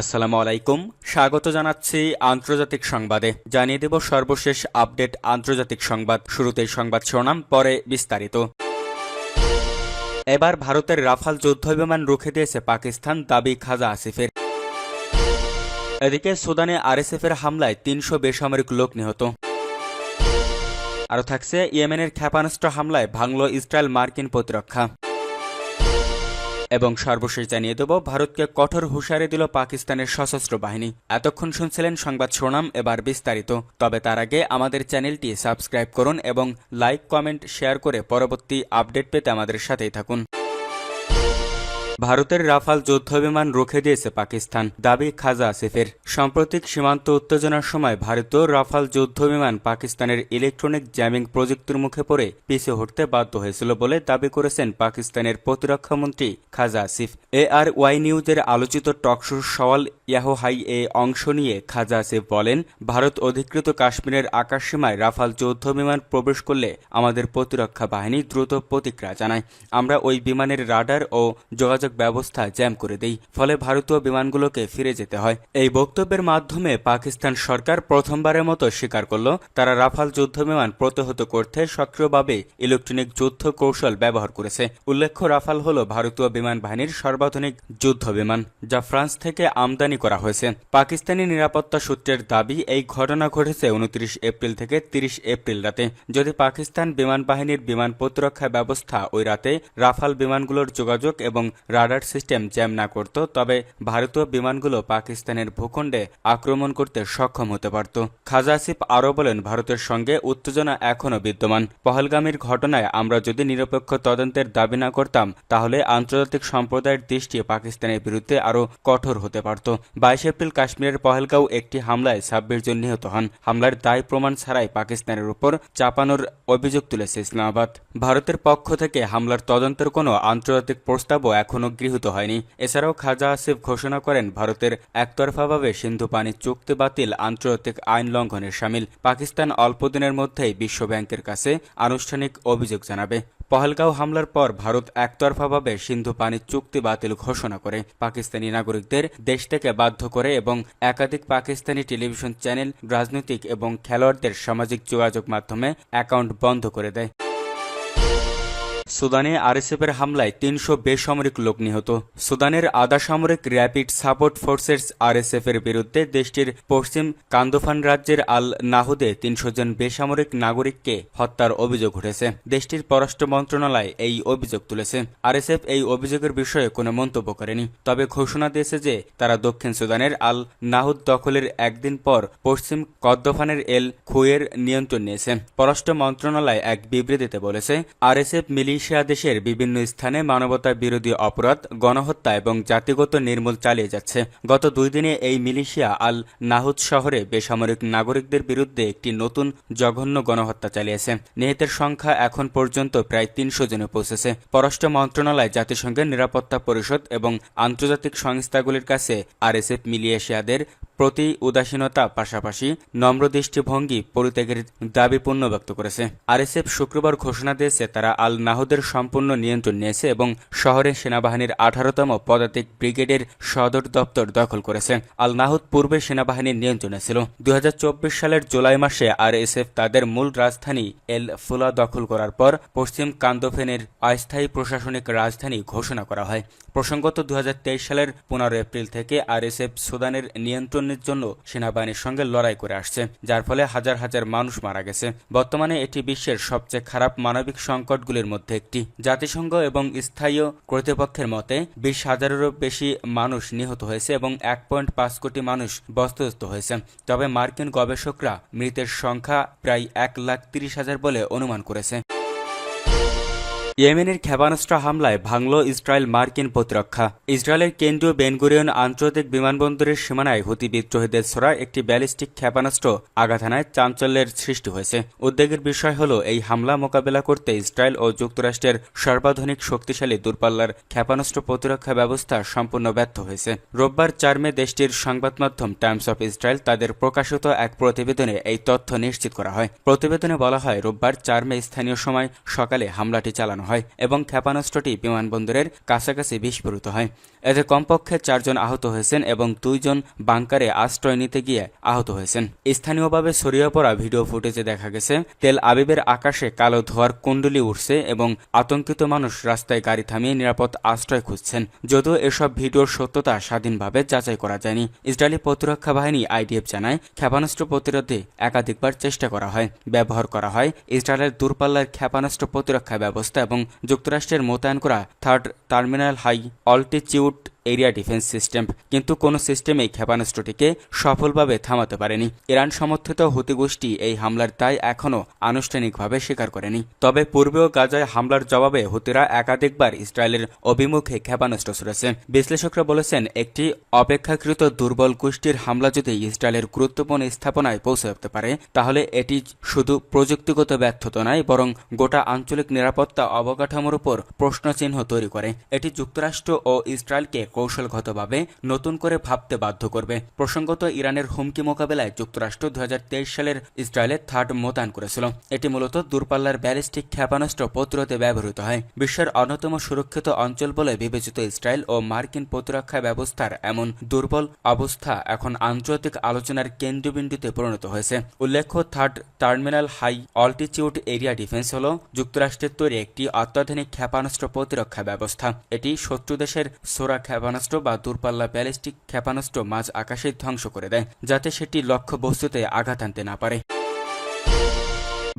আসসালামু আলাইকুম, স্বাগত জানাচ্ছি আন্তর্জাতিক সংবাদে। জানিয়ে দেব সর্বশেষ আপডেট আন্তর্জাতিক সংবাদ। শুরুতেই সংবাদ শিরোনাম, পরে বিস্তারিত। এবার ভারতের রাফাল যুদ্ধবিমান রুখে দিয়েছে পাকিস্তান, দাবি খাজা আসিফের। এদিকে সুদানে আরএসএফের হামলায় ৩০০ বেসামরিক লোক নিহত। আরও থাকছে, ইয়েমেনের ক্ষেপণাস্ত্র হামলায় ভাঙল ইসরায়েল মার্কিন প্রতিরক্ষা। এবং সর্বশেষ জানিয়ে দেব, ভারতকে কঠোর হুঁশিয়ারি দিল পাকিস্তানের সশস্ত্র বাহিনী। এতক্ষণ শুনছিলেন সংবাদ শিরোনাম, এবার বিস্তারিত। তবে তার আগে আমাদের চ্যানেলটি সাবস্ক্রাইব করুন এবং লাইক, কমেন্ট, শেয়ার করে পরবর্তী আপডেট পেতে আমাদের সাথেই থাকুন। ভারতের রাফাল যুদ্ধবিমান রুখে দিয়েছে পাকিস্তান, দাবি খাজা আসিফের। সাম্প্রতিক সীমান্ত উত্তেজনার সময় ভারতীয় রাফাল যুদ্ধবিমান পাকিস্তানের ইলেকট্রনিক জ্যামিং প্রযুক্তির মুখে পড়ে পিছিয়ে হটতে বাধ্য হয়েছিল বলে দাবি করেছেন পাকিস্তানের প্রতিরক্ষামন্ত্রী খাজা আসিফ। ARY নিউজের আলোচিত টকশো সওয়াল ইয়াহো হাই এ অংশ নিয়ে খাজা আসিফ বলেন, ভারত অধিকৃত কাশ্মীরের আকাশসীমায় রাফাল যুদ্ধবিমান প্রবেশ করলে আমাদের প্রতিরক্ষা বাহিনী দ্রুত প্রতিক্রিয়া জানায়। আমরা ওই বিমানের রাডার ও যোগাযোগ ব্যবস্থা জ্যাম করে দেই, ফলে ভারতীয় বিমানগুলোকে ফিরে যেতে হয়। এই বক্তব্যের মাধ্যমে পাকিস্তান সরকার প্রথমবারের মতো স্বীকার করল তারা রাফাল যুদ্ধবিমান প্রতিহত করতে সক্রিয়ভাবে ইলেকট্রনিক যুদ্ধ কৌশল ব্যবহার করেছে। উল্লেখ্য, রাফাল হল ভারতীয় বিমান বাহিনীর সর্বাধুনিক যুদ্ধবিমান, যা ফ্রান্স থেকে আমদানি করা হয়েছে। পাকিস্তানি নিরাপত্তা সূত্রের দাবি, এই ঘটনা ঘটেছে 29 এপ্রিল থেকে 30 এপ্রিল রাতে। যদি পাকিস্তান বিমান বাহিনীর বিমান প্রতিরক্ষা ব্যবস্থা ওই রাতে রাফাল বিমানগুলোর যোগাযোগ এবং রাডার সিস্টেম জ্যাম না করত, তবে ভারতীয় বিমানগুলো পাকিস্তানের ভূখণ্ডে আক্রমণ করতে সক্ষম হতে পারত। খাজা আসিফ আরও বলেন, ভারতের সঙ্গে উত্তেজনা এখনও বিদ্যমান। পহলগামের ঘটনায় আমরা যদি নিরপেক্ষ তদন্তের দাবি না করতাম, তাহলে আন্তর্জাতিক সম্প্রদায়ের দৃষ্টি পাকিস্তানের বিরুদ্ধে আরও কঠোর হতে পারত। 22 এপ্রিল কাশ্মীরের পহেলগাঁও একটি হামলায় 26 জন নিহত হন। হামলার দায় প্রমাণ ছাড়াই পাকিস্তানের উপর চাপানোর অভিযোগ তুলেছে ইসলামাবাদ। ভারতের পক্ষ থেকে হামলার তদন্তের কোনো আন্তর্জাতিক প্রস্তাবও এখনও গৃহীত হয়নি। এছাড়াও খাজা আসিফ ঘোষণা করেন, ভারতের একতরফাভাবে সিন্ধু পানি চুক্তি বাতিল আন্তর্জাতিক আইন লঙ্ঘনের শামিল। পাকিস্তান অল্প দিনের মধ্যেই বিশ্বব্যাংকের কাছে আনুষ্ঠানিক অভিযোগ জানাবে। পহেলগাঁও হামলার পর ভারত একতরফাভাবে সিন্ধু পানি চুক্তি বাতিল ঘোষণা করে, পাকিস্তানি নাগরিকদের দেশ থেকে বাধ্য করে এবং একাধিক পাকিস্তানি টেলিভিশন চ্যানেল, রাজনৈতিক এবং খেলোয়াড়দের সামাজিক যোগাযোগ মাধ্যমে অ্যাকাউন্ট বন্ধ করে দেয়। সুদানে আরএসএফের হামলায় ৩০০ বেসামরিক লোক নিহত। সুদানের আধা সামরিক র্যাপিড সাপোর্ট ফোর্সেস আরএসএফের বিরুদ্ধে দেশটির পশ্চিম কান্দোফান রাজ্যের আল নাহুদে ৩০০ জন বেসামরিক নাগরিককে হত্যার অভিযোগ উঠেছে। দেশটির পররাষ্ট্র মন্ত্রণালয় এই অভিযোগ তুলেছে। আরএসএফ এই অভিযোগের বিষয়ে কোনো মন্তব্য করেনি, তবে ঘোষণা দিয়েছে যে তারা দক্ষিণ সুদানের আল নাহুদ দখলের একদিন পর পশ্চিম কর্দোফানের এল খুয়ের নিয়ন্ত্রণ নিয়েছে। পররাষ্ট্র মন্ত্রণালয় এক বিবৃতিতে বলেছে, আরএসএফ মিলিশিয়া দেশের বিভিন্ন স্থানে মানবতা বিরোধী অপরাধ, গণহত্যা এবং জাতিগত নির্মূল চালিয়ে যাচ্ছে। গত 2 দিনে এই মিলিশিয়া আল নাহুদ শহরে বেসামরিক নাগরিকদের বিরুদ্ধে একটি নতুন জঘন্য গণহত্যা চালিয়েছে। নিহতের সংখ্যা এখন পর্যন্ত প্রায় 300 জনে পৌঁছেছে। পররাষ্ট্র মন্ত্রণালয় জাতিসংঘের নিরাপত্তা পরিষদ এবং আন্তর্জাতিক সংস্থাগুলির কাছে আরএসএফ মিলিশিয়াদের প্রতি উদাসীনতা পাশাপাশি নম্র দৃষ্টিভঙ্গি পরিত্যাগের দাবি পূর্ণ ব্যক্ত করেছে। আরএসএফ শুক্রবার ঘোষণা দিয়েছে তারা আল নাহুদের সম্পূর্ণ নিয়ন্ত্রণ নিয়েছে এবং শহরে সেনাবাহিনীর 18তম পদাতিক ব্রিগেডের সদর দপ্তর দখল করেছে। আল নাহুদ পূর্বে সেনাবাহিনীর নিয়ন্ত্রণে ছিল। 2024 সালের জুলাই মাসে আরএসএফ তাদের মূল রাজধানী এল ফুলা দখল করার পর পশ্চিম কান্দোফেনের অস্থায়ী প্রশাসনিক রাজধানী ঘোষণা করা হয়। প্রসঙ্গত 2023 সালের 15 এপ্রিল থেকে আরএসএফ সুদানের নিয়ন্ত্রণের জন্য সেনাবাহিনীর সঙ্গে লড়াই করে আসছে, যার ফলে হাজার হাজার মানুষ মারা গেছে। বর্তমানে এটি বিশ্বের সবচেয়ে খারাপ মানবিক সংকটগুলির মধ্যে একটি। জাতিসংঘ এবং স্থায়ী কর্তৃপক্ষের মতে 20,000-এরও বেশি মানুষ নিহত হয়েছে এবং 1.5 কোটি মানুষ বস্তুচ্যুত হয়েছে। তবে মার্কিন গবেষকরা মৃতের সংখ্যা প্রায় 1,30,000 বলে অনুমান করেছে। ইয়েমেনের ক্ষেপণাস্ত্র হামলায় ভাঙল ইসরায়েল মার্কিন প্রতিরক্ষা। ইসরায়েলের কেন্দ্রীয় বেনগুরিয়ন আন্তর্জাতিক বিমানবন্দরের সীমানায় হুতি বিদ্রোহীদের ছোড়া একটি ব্যালিস্টিক ক্ষেপণাস্ত্র আঘাত হানায় চাঞ্চল্যের সৃষ্টি হয়েছে। উদ্বেগের বিষয় হল, এই হামলা মোকাবেলা করতে ইসরায়েল ও যুক্তরাষ্ট্রের সর্বাধুনিক শক্তিশালী দূরপাল্লার ক্ষেপণাস্ত্র প্রতিরক্ষা ব্যবস্থা সম্পূর্ণ ব্যর্থ হয়েছে। রোববার 4 মে দেশটির সংবাদ মাধ্যম টাইমস অফ ইসরায়েল তাদের প্রকাশিত এক প্রতিবেদনে এই তথ্য নিশ্চিত করা হয়। প্রতিবেদনে বলা হয়, রোববার 4 মে স্থানীয় সময় সকালে হামলাটি চালানো চালানো হয় এবং ক্ষেপণাস্ত্রটি বিমানবন্দরের কাছাকাছি বিস্ফোরিত হয়। এতে কমপক্ষে 4 জন আহত হয়েছেন এবং 2 জন বাংকারে আশ্রয় নিতে গিয়ে আহত হয়েছেন। স্থানীয়ভাবে ছড়িয়ে পড়া ভিডিও ফুটেজে দেখা গেছে তেল আবিবের আকাশে কালো ধোঁয়ার কুণ্ডলি উঠছে এবং আতঙ্কিত মানুষ রাস্তায় গাড়ি থামিয়ে নিরাপদ আশ্রয় খুঁজছেন। যদিও এসব ভিডিওর সত্যতা স্বাধীনভাবে যাচাই করা যায়নি। ইসরায়েলি প্রতিরক্ষা বাহিনী IDF জানায় ক্ষেপণাস্ত্র প্রতিরোধে একাধিকবার চেষ্টা করা হয়, ব্যবহার করা হয় ইসরায়েলের দূরপাল্লার ক্ষেপণাস্ত্র প্রতিরক্ষা ব্যবস্থা এবং যুক্তরাষ্ট্রের মোতায়েন করা third terminal high altitude area defence system, কিন্তু কোনো সিস্টেমেই ক্ষেপণাস্ত্রটিকে সফলভাবে থামাতে পারেনি। ইরান সমর্থিত হুতি গোষ্ঠী এই হামলার দায় এখনও আনুষ্ঠানিকভাবে স্বীকার করেনি। তবে পূর্বেও গাজায় হামলার জবাবে হুতিরা একাধিকবার ইসরায়েলের অভিমুখে ক্ষেপণাস্ত্র ছুড়েছে। বিশ্লেষকরা বলেছেন, একটি অপেক্ষাকৃত দুর্বল গোষ্ঠীর হামলা যদি ইসরায়েলের গুরুত্বপূর্ণ স্থাপনায় পৌঁছাতে পারে, তাহলে এটি শুধু প্রযুক্তিগত ব্যর্থতা নয়, বরং গোটা আঞ্চলিক নিরাপত্তা অবকাঠামোর উপর প্রশ্নচিহ্ন তৈরি করে। এটি যুক্তরাষ্ট্র ও ইসরায়েলকে কৌশলগতভাবে নতুন করে ভাবতে বাধ্য করবে। প্রসঙ্গত, ইরানের হুমকি মোকাবেলায় যুক্তরাষ্ট্র 2023 সালের ইসরায়েলে থার্ড মোতায়েন করেছিল। এটি মূলত দূরপাল্লার ব্যালিস্টিক ক্ষেপণাস্ত্র প্রতিরোধে ব্যবহৃত হয়। বিশ্বের অন্যতম সুরক্ষিত অঞ্চল বলে বিবেচিত ইসরায়েল ও মার্কিন প্রতিরক্ষা ব্যবস্থার এমন দুর্বল অবস্থা এখন আন্তর্জাতিক আলোচনার কেন্দ্রবিন্দুতে পরিণত হয়েছে। উল্লেখ্য, third terminal high altitude area defence হল যুক্তরাষ্ট্রের তৈরি একটি অত্যাধুনিক ক্ষেপণাস্ত্র প্রতিরক্ষা ব্যবস্থা। এটি শত্রু দেশের সোরা ক্ষেপণাস্ত্র বা দূরপাল্লা ব্যালিস্টিক ক্ষেপণাস্ত্র মাঝ আকাশে ধ্বংস করে দেয়, যাতে সেটি লক্ষ্যবস্তুতে আঘাত আনতে না পারে।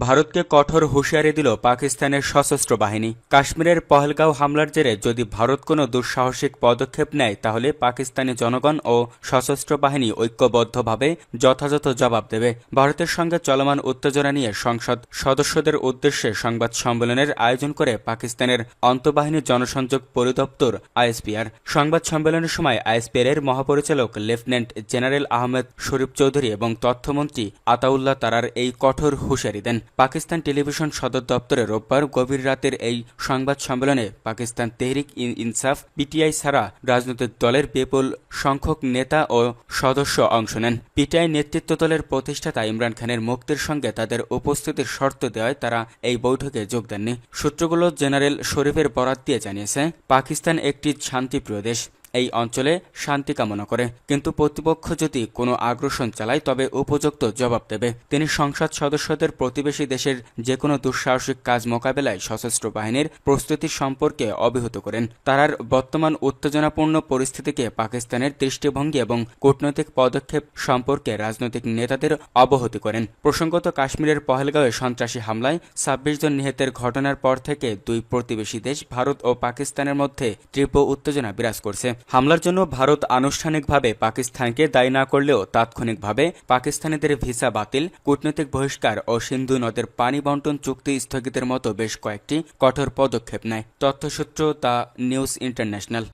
ভারতকে কঠোর হুঁশিয়ারি দিল পাকিস্তানের সশস্ত্র বাহিনী। কাশ্মীরের পহেলগাঁও হামলার জেরে যদি ভারত কোনো দুঃসাহসিক পদক্ষেপ নেয়, তাহলে পাকিস্তানি জনগণ ও সশস্ত্র বাহিনী ঐক্যবদ্ধভাবে যথাযথ জবাব দেবে। ভারতের সঙ্গে চলমান উত্তেজনা নিয়ে সংসদ সদস্যদের উদ্দেশ্যে সংবাদ সম্মেলনের আয়োজন করে পাকিস্তানের আন্তঃবাহিনী জনসংযোগ পরিদপ্তর ISPR। সংবাদ সম্মেলনের সময় ISPR এর মহাপরিচালক লেফটেন্যান্ট জেনারেল আহমেদ শরীফ চৌধুরী এবং তথ্যমন্ত্রী আতাউল্লাহ তারার এই কঠোর হুঁশিয়ারি দেন। পাকিস্তান টেলিভিশন সদর দপ্তরে রোববার গভীর রাতের এই সংবাদ সম্মেলনে পাকিস্তান তেহরিক ইনসাফ PTI ছাড়া রাজনৈতিক দলের বিপুল সংখ্যক নেতা ও সদস্য অংশ নেন। PTI নেতৃত্ব দলের প্রতিষ্ঠাতা ইমরান খানের মুক্তির সঙ্গে তাদের উপস্থিতির শর্ত দেওয়ায় তারা এই বৈঠকে যোগ দেননি। সূত্রগুলো জেনারেল শরীফের বরাত দিয়ে জানিয়েছে, পাকিস্তান একটি শান্তিপ্রিয় দেশ, এই অঞ্চলে শান্তি কামনা করে, কিন্তু প্রতিপক্ষ যদি কোনো আগ্রাসন চালায় তবে উপযুক্ত জবাব দেবে। তিনি সংসদ সদস্যদের প্রতিবেশী দেশের যে কোনো দুঃসাহসিক কাজ মোকাবেলায় সশস্ত্র বাহিনীর প্রস্তুতি সম্পর্কে অবহিত করেন। তারার বর্তমান উত্তেজনাপূর্ণ পরিস্থিতিকে পাকিস্তানের দৃষ্টিভঙ্গি এবং কূটনৈতিক পদক্ষেপ সম্পর্কে রাজনৈতিক নেতাদের অবহিত করেন। প্রসঙ্গত, কাশ্মীরের পহেলগাঁওয়ে সন্ত্রাসী হামলায় 26 জন নিহতের ঘটনার পর থেকে দুই প্রতিবেশী দেশ ভারত ও পাকিস্তানের মধ্যে তীব্র উত্তেজনা বিরাজ করছে। হামলার জন্য ভারত আনুষ্ঠানিকভাবে পাকিস্তানকে দায়ী না করলেও তাৎক্ষণিকভাবে পাকিস্তানিদের ভিসা বাতিল, কূটনৈতিক বহিষ্কার ও সিন্ধু নদের পানি বন্টন চুক্তি স্থগিতের মতো বেশ কয়েকটি কঠোর পদক্ষেপ নেয়। তথ্যসূত্র দ্য নিউজ ইন্টারন্যাশনাল।